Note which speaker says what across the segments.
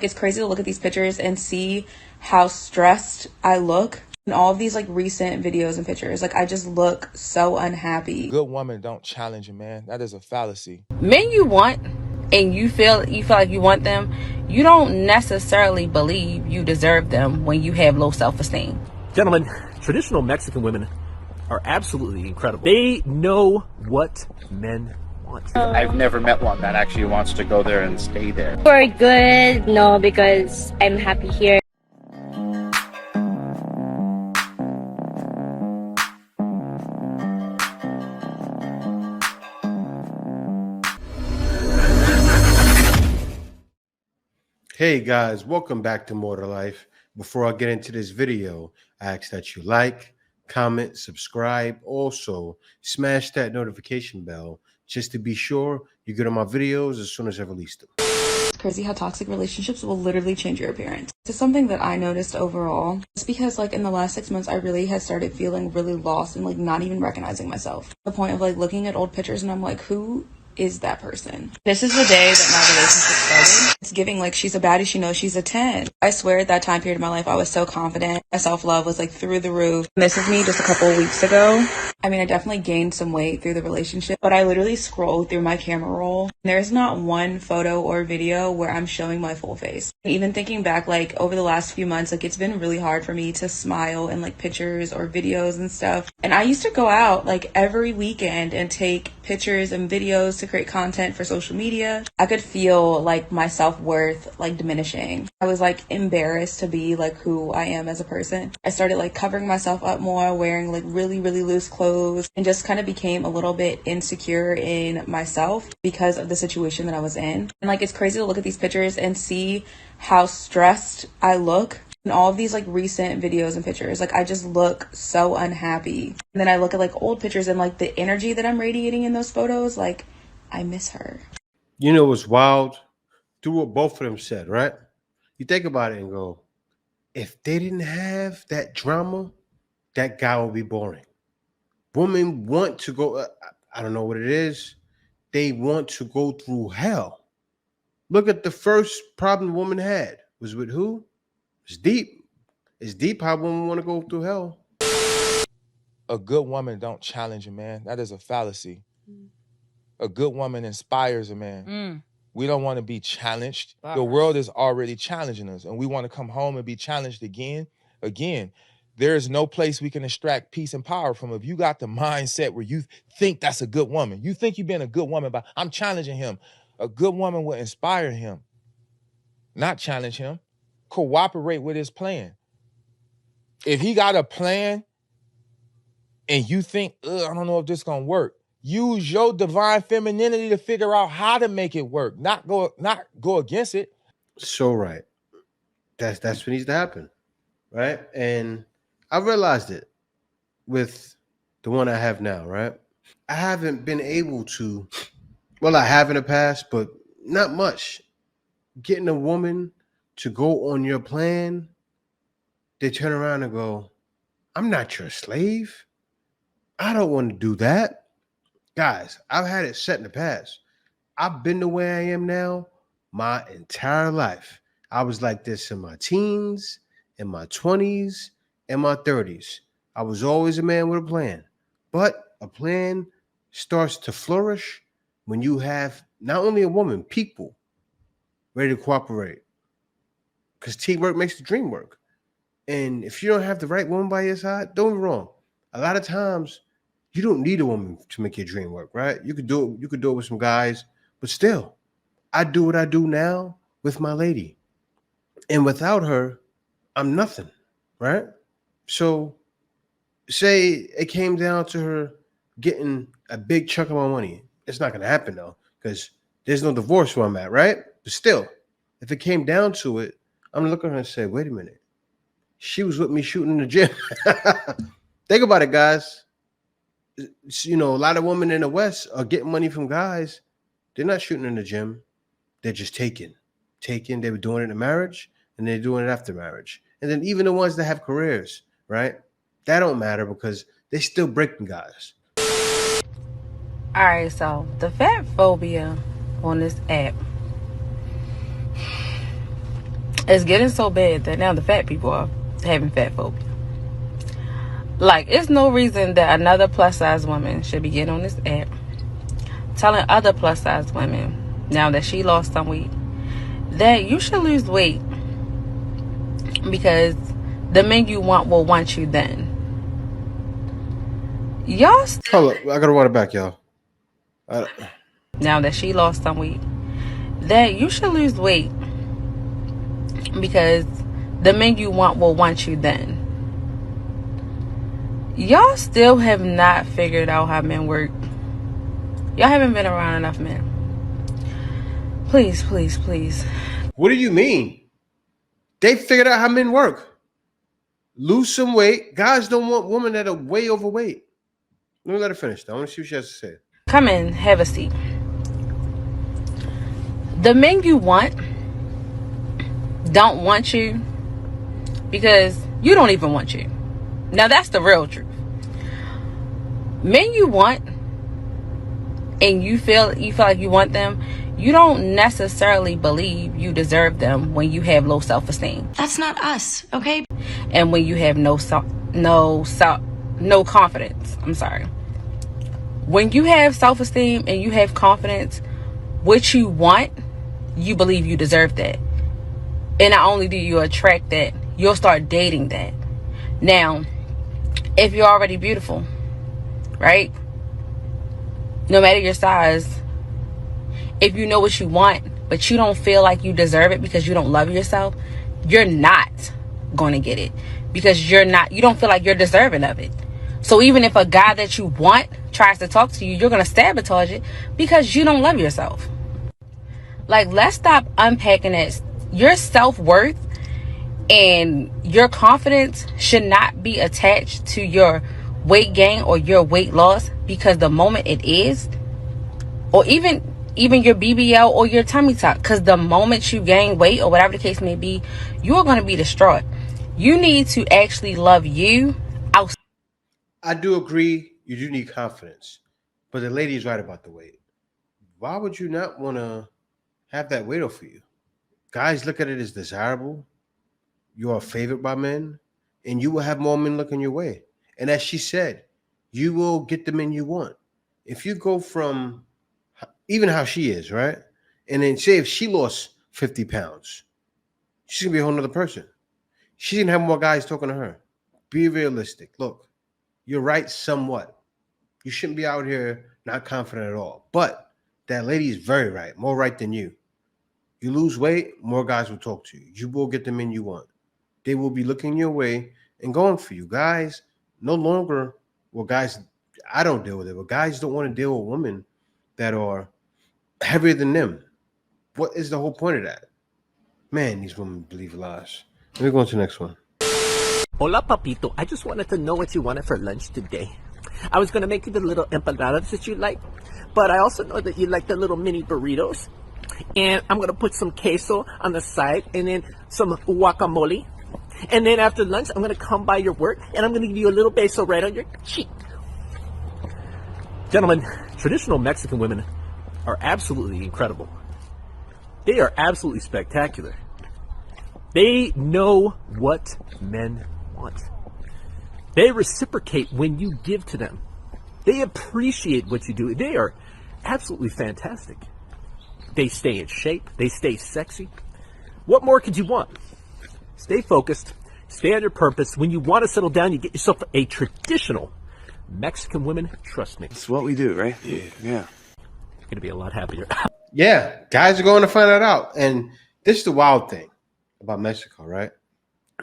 Speaker 1: it's crazy to look at these pictures and see how stressed I look in all of these like recent videos and pictures. Like I just look so unhappy.
Speaker 2: Good woman don't challenge a man. That is a fallacy.
Speaker 3: Men you want and you feel like you want them, you don't necessarily believe you deserve them when you have low self-esteem.
Speaker 4: Gentlemen, traditional Mexican women are absolutely incredible. They know what men want.
Speaker 5: I've never met one that actually wants to go there and stay there.
Speaker 6: For good, no, because I'm happy here.
Speaker 7: Hey guys, welcome back to More to Life. Before I get into this video, I ask that you like, comment, subscribe. Also, smash that notification bell just to be sure you get on my videos as soon as I release them.
Speaker 1: It's crazy how toxic relationships will literally change your appearance. It's something that I noticed overall. It's because like in the last 6 months, I really had started feeling really lost and like not even recognizing myself. The point of like looking at old pictures and I'm like, who is that person? This is the day that my relationship started. It's giving like she's a baddie, she knows she's a 10. I swear at that time period of my life, I was so confident. My self-love was like through the roof. And this is me just a couple of weeks ago. I mean, I definitely gained some weight through the relationship, but I literally scrolled through my camera roll. There's not one photo or video where I'm showing my full face. Even thinking back, like over the last few months, like it's been really hard for me to smile in like pictures or videos and stuff. And I used to go out like every weekend and take pictures and videos to create content for social media. I could feel like my self-worth like diminishing. I was like embarrassed to be like who I am as a person. I started like covering myself up more, wearing like really loose clothes, and just kind of became a little bit insecure in myself because of the situation that I was in. And like it's crazy to look at these pictures and see how stressed I look in all of these like recent videos and pictures. Like I just look so unhappy. And then I look at like old pictures and like the energy that I'm radiating in those photos, like I miss her.
Speaker 7: You know what's wild? Do what both of them said, right? You think about it and go, if they didn't have that drama, that guy would be boring. Women want to go, I don't know what it is. They want to go through hell. Look at the first problem the woman had. Was with who? It's deep. It's deep how women want to go through hell.
Speaker 2: A good woman don't challenge a man. That is a fallacy. A good woman inspires a man. We don't want to be challenged. The world is already challenging us, and we want to come home and be challenged again. There is no place we can extract peace and power from. If you got the mindset where you think that's a good woman, you think you've been a good woman, but I'm challenging him. A good woman will inspire him, not challenge him. Cooperate with his plan. If he got a plan and you think, I don't know if this is gonna work, use your divine femininity to figure out how to make it work, not go against it.
Speaker 7: So right. That's what needs to happen. Right? And I realized it with the one I have now, right? I haven't been able to, well, I have in the past, but not much. Getting a woman to go on your plan, they turn around and go, I'm not your slave. I don't want to do that. Guys, I've had it set in the past. I've been the way I am now my entire life. I was like this in my teens, in my 20s, and my 30s. I was always a man with a plan. But a plan starts to flourish when you have not only a woman, people ready to cooperate. Because teamwork makes the dream work. And if you don't have the right woman by your side, don't be wrong. A lot of times, you don't need a woman to make your dream work, right? You could do it with some guys, but still, I do what I do now with my lady. And without her, I'm nothing, right? So say it came down to her getting a big chunk of my money. It's not going to happen, though, because there's no divorce where I'm at, right? But still, if it came down to it, I'm going to look at her and say, wait a minute. She was with me shooting in the gym. Think about it, guys. You know, a lot of women in the West are getting money from guys. They're not shooting in the gym. They're just taking. They were doing it in marriage, and they're doing it after marriage. And then even the ones that have careers, right? That don't matter because they're still breaking guys.
Speaker 3: All right, so the fat phobia on this app. It's getting so bad that now the fat people are having fat phobia. Like, it's no reason that another plus size woman should be getting on this app telling other plus size women, now that she lost some weight, that you should lose weight because the men you want will want you then. Y'all
Speaker 7: Hold up, I gotta run it back, y'all.
Speaker 3: Now that she lost some weight, that you should lose weight because the men you want will want you then. Y'all still have not figured out how men work. Y'all haven't been around enough men. Please, please, please.
Speaker 7: What do you mean? They figured out how men work. Lose some weight. Guys don't want women that are way overweight. Let me let her finish. I want to see what she has to say.
Speaker 3: Come in, have a seat. The men you want don't want you because you don't even want you. Now that's the real truth. Men you want and you feel like you want them, you don't necessarily believe you deserve them when you have low self-esteem.
Speaker 8: That's not us, okay?
Speaker 3: And when you have no confidence. I'm sorry. When you have self-esteem and you have confidence, what you want, you believe you deserve that. And not only do you attract that, you'll start dating that. Now, if you're already beautiful, right? No matter your size, if you know what you want, but you don't feel like you deserve it because you don't love yourself, you're not going to get it because you don't feel like you're deserving of it. So even if a guy that you want tries to talk to you, you're going to sabotage it because you don't love yourself. Like, let's stop unpacking it. Your self-worth and your confidence should not be attached to your weight gain or your weight loss, because the moment it is, or even your BBL or your tummy tuck, because the moment you gain weight or whatever the case may be, you are going to be distraught. You need to actually love you.
Speaker 7: I do agree you do need confidence, but the lady is right about the weight. Why would you not want to have that weight off for you? Guys look at it as desirable. You are favored by men, and you will have more men looking your way. And as she said, you will get the men you want. If you go from even how she is, right? And then say if she lost 50 pounds, she's going to be a whole nother person. She's going to have more guys talking to her. Be realistic. Look, you're right somewhat. You shouldn't be out here not confident at all. But that lady is very right, more right than you. You lose weight, more guys will talk to you. You will get the men you want. They will be looking your way and going for you. Guys, no longer, well, guys, I don't deal with it, but guys don't want to deal with women that are heavier than them. What is the whole point of that? Man, these women believe lies. Let me go on to the next one.
Speaker 4: Hola, papito. I just wanted to know what you wanted for lunch today. I was going to make you the little empanadas that you like, but I also know that you like the little mini burritos. And I'm going to put some queso on the side and then some guacamole. And then after lunch, I'm going to come by your work and I'm going to give you a little beso right on your cheek. Gentlemen, traditional Mexican women are absolutely incredible. They are absolutely spectacular. They know what men want. They reciprocate when you give to them. They appreciate what you do. They are absolutely fantastic. They stay in shape. They stay sexy. What more could you want? Stay focused. Stay on your purpose. When you want to settle down, you get yourself a traditional Mexican woman. Trust me.
Speaker 9: It's what we do, right? Yeah.
Speaker 4: You're going to be a lot happier.
Speaker 7: Yeah, guys are going to find that out. And this is the wild thing about Mexico, right?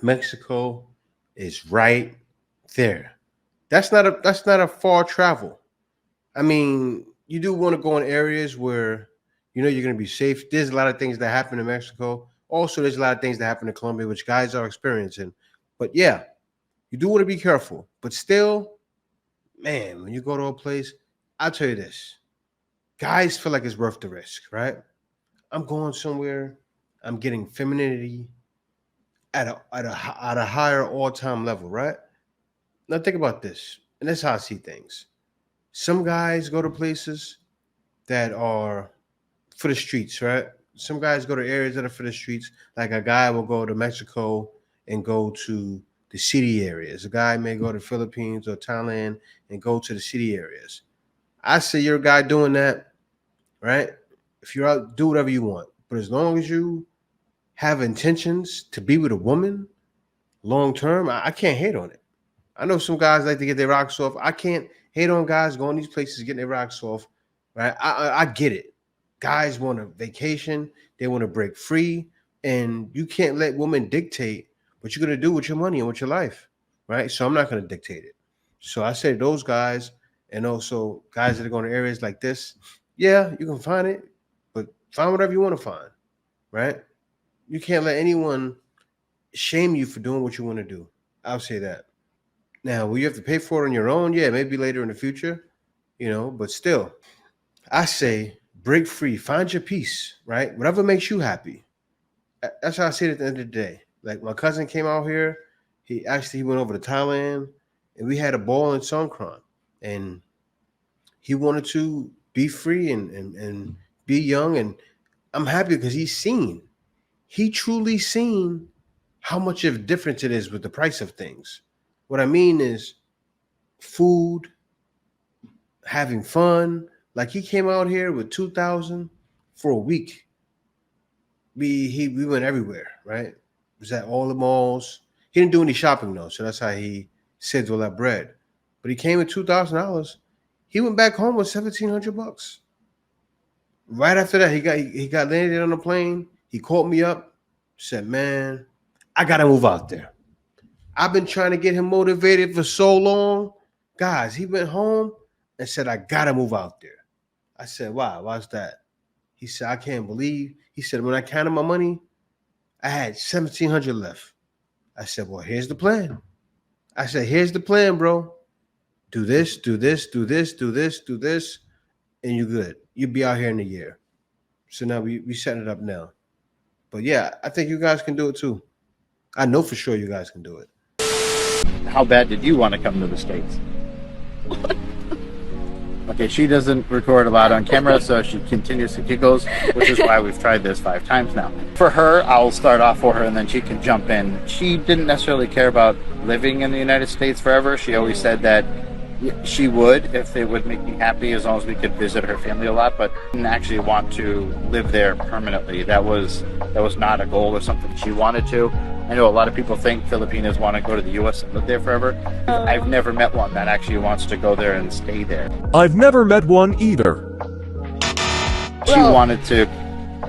Speaker 7: Mexico is right there. That's not a far travel. I mean, you do want to go in areas where you know you're going to be safe. There's a lot of things that happen in Mexico. Also, there's a lot of things that happen in Colombia, which guys are experiencing. But yeah, you do want to be careful. But still, man, when you go to a place, I'll tell you this. Guys feel like it's worth the risk, right? I'm going somewhere. I'm getting femininity at a higher all-time level, right? Now think about this. And that's how I see things. Some guys go to places that are for the streets, right? Some guys go to areas that are for the streets. Like a guy will go to Mexico and go to the city areas. A guy may go to Philippines or Thailand and go to the city areas. I say you're a guy doing that, right? If you're out, do whatever you want. But as long as you have intentions to be with a woman long term, I can't hate on it. I know some guys like to get their rocks off. I can't hate on guys going these places getting their rocks off, right? I get it. Guys want a vacation. They want to break free. And you can't let women dictate what you're going to do with your money and with your life, right? So I'm not going to dictate it. So I say those guys, and also guys that are going to areas like this, yeah, you can find it, but find whatever you want to find, right? You can't let anyone shame you for doing what you want to do. I'll say that. Now, will you have to pay for it on your own? Yeah, maybe later in the future, but still, I say break free, find your peace, right? Whatever makes you happy. That's how I see it at the end of the day. Like my cousin came out here, he went over to Thailand, and we had a ball in Songkran, and he wanted to be free and be young, and I'm happy because he truly seen how much of a difference it is with the price of things. What I mean is food, having fun. Like he came out here with 2,000 for a week. We went everywhere, right? Was at all the malls. He didn't do any shopping though, so that's how he saved all that bread. But he came with $2,000. He went back home with $1,700. Right after that, he got landed on a plane. He called me up, said, "Man, I gotta move out there. I've been trying to get him motivated for so long." Guys, he went home and said, "I gotta move out there." I said, "Wow, why's that?" He said, "I can't believe." He said, "When I counted my money, I had $1,700 left." I said, "Well, here's the plan." I said, "Here's the plan, bro. Do this, do this, do this, do this, do this, and you're good. You'll be out here in a year." So now we setting it up now. But yeah, I think you guys can do it too. I know for sure you guys can do it.
Speaker 5: How bad did you want to come to the States? Okay, she doesn't record a lot on camera, so she continuously giggles, which is why we've tried this 5 times now. For her, I'll start off for her and then she can jump in. She didn't necessarily care about living in the United States forever. She always said that she would if it would make me happy as long as we could visit her family a lot, but didn't actually want to live there permanently. That was not a goal or something she wanted to. I know a lot of people think Filipinas want to go to the U.S. and live there forever. I've never met one that actually wants to go there and stay there.
Speaker 8: I've never met one either.
Speaker 5: She wanted to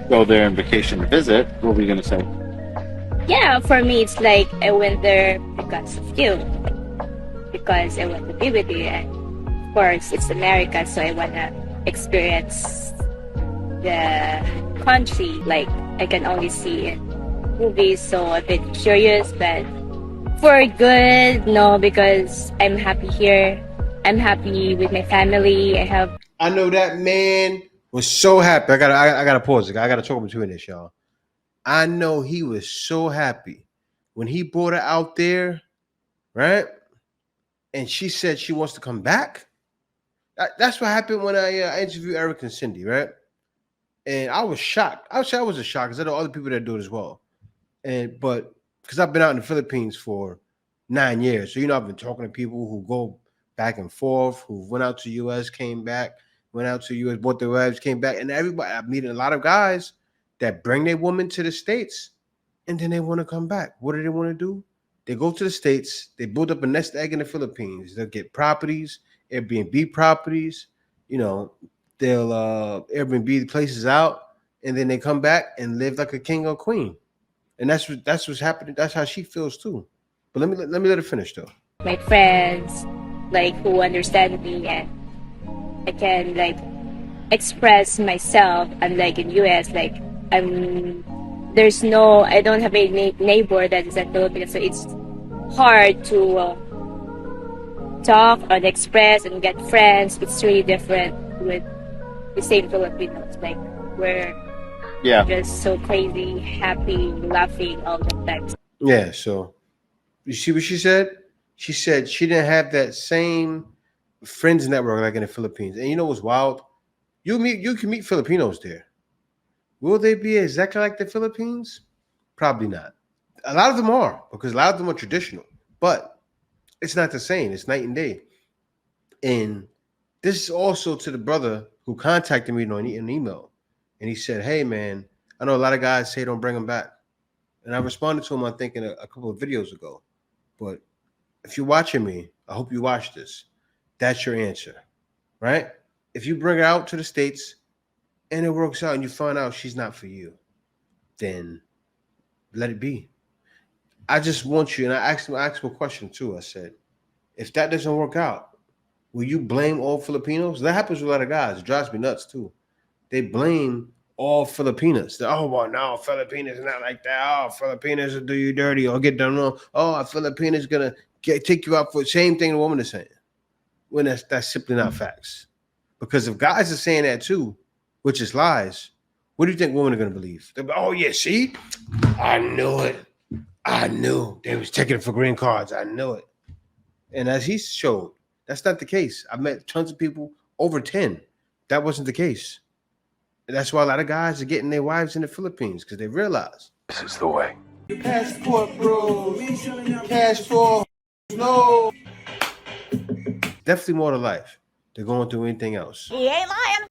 Speaker 5: go there on vacation to visit. What were you going to say?
Speaker 6: Yeah, for me, it's like I went there because of you. Because I want to be with you. And of course, it's America, so I want to experience the country like I can only see in movies. So a bit curious, but for good, no, because I'm happy here. I'm happy with my family.
Speaker 7: I know that man was so happy. I gotta pause it. I gotta talk between this, y'all. I know he was so happy when he brought her out there, right? And she said she wants to come back. That's what happened when I interviewed Eric and Cindy, right? And I was shocked. I would say I was shocked because there are other people that do it as well. But because I've been out in the Philippines for 9 years, so I've been talking to people who go back and forth, who went out to US, came back, went out to US, bought their wives, came back, and everybody. I'm meeting a lot of guys that bring their woman to the States, and then they want to come back. What do they want to do? They go to the States, they build up a nest egg in the Philippines. They'll get properties, Airbnb properties, they'll Airbnb places out, and then they come back and live like a king or queen. And that's what's happening. That's how she feels too. But let me let her finish though.
Speaker 6: My friends, who understand me, and I can express myself. Unlike in US, I don't have a neighbor that is at Filipino, so it's hard to talk and express and get friends. It's really different with the same Filipinos. We're just so crazy, happy, laughing all the time.
Speaker 7: Yeah, so you see what she said? She said she didn't have that same friends network like in the Philippines. And you know what's wild? You can meet Filipinos there. Will they be exactly like the Philippines? Probably not. A lot of them are, because a lot of them are traditional, but it's not the same. It's night and day. And this is also to the brother who contacted me on an email. And he said, hey, man, I know a lot of guys say don't bring them back. And I responded to him, I think, in a couple of videos ago. But if you're watching me, I hope you watch this. That's your answer, right? If you bring her out to the States and it works out and you find out she's not for you, then let it be. I just want you, and I asked him a question too. I said, if that doesn't work out, will you blame all Filipinos? That happens with a lot of guys. It drives me nuts too. They blame all Filipinas. They're, oh, well, no, Filipinas are not like that. Oh, Filipinas will do you dirty or get done wrong. Oh, a Filipina's going to take you out for the same thing the woman is saying. When that's simply not facts. Because if guys are saying that too, which is lies, what do you think women are going to believe? They'll be, oh, yeah, see? I knew it. I knew they was taking it for green cards. I knew it. And as he showed, that's not the case. I've met tons of people over 10. That wasn't the case. And that's why a lot of guys are getting their wives in the Philippines, because they realize
Speaker 8: This is the way.
Speaker 7: passport, bro. Passport. No. Definitely more to life than going through anything else.
Speaker 9: He ain't lying.